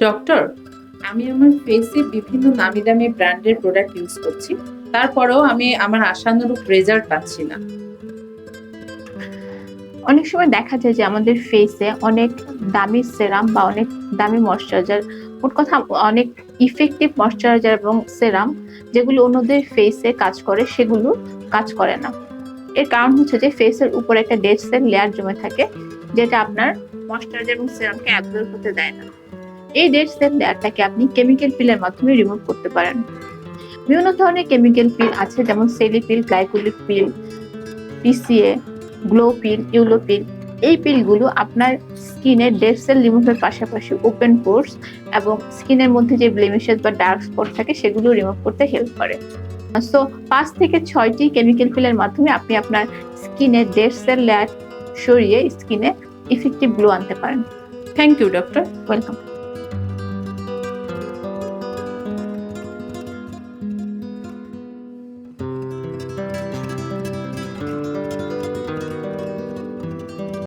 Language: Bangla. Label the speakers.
Speaker 1: ডক্টর, আমি আমার ফেসে বিভিন্ন নামি দামি ব্র্যান্ডের প্রোডাক্ট ইউজ করছি। তারপরেও আমি আমার আশানুরূপ রেজাল্ট পাচ্ছি না।
Speaker 2: অনেক সময় দেখা যায় যে আমাদের ফেসে অনেক দামি সেরাম বা অনেক দামি ময়শ্চারাইজার, মোট কথা অনেক ইফেক্টিভ ময়শ্চারাইজার এবং সেরাম যেগুলো অন্যদের ফেসে কাজ করে সেগুলো কাজ করে না। এর কারণ হচ্ছে যে ফেসের উপরে একটা ডেড সেল লেয়ার জমে থাকে, যেটা আপনার ময়শ্চারাইজার এবং সেরামকে অ্যাবজর্ব হতে দেয় না। এই ডেড সেল লেয়ারটাকে আপনি কেমিক্যাল পিলের মাধ্যমে রিমুভ করতে পারেন। বিভিন্ন ধরনের কেমিক্যাল পিল আছে, যেমন সেলিপিল, গ্লাইকোলিক পিল, পিসিএ, গ্লো পিল, ইউলো পিল। এই পিলগুলো আপনার স্কিনের ডেড সেল রিমুভের পাশাপাশি ওপেন পোরস এবং স্কিনের মধ্যে যে ব্লেমিশেস বা ডার্ক স্পট থাকে সেগুলো রিমুভ করতে হেল্প করে। সো 5 থেকে 6টি কেমিক্যাল পিলের মাধ্যমে আপনি আপনার স্কিনের ডেড সেল লেয়ার সরিয়ে স্কিনে ইফেক্টিভ গ্লো আনতে পারেন।
Speaker 1: Thank you doctor.
Speaker 2: ওয়েলকাম।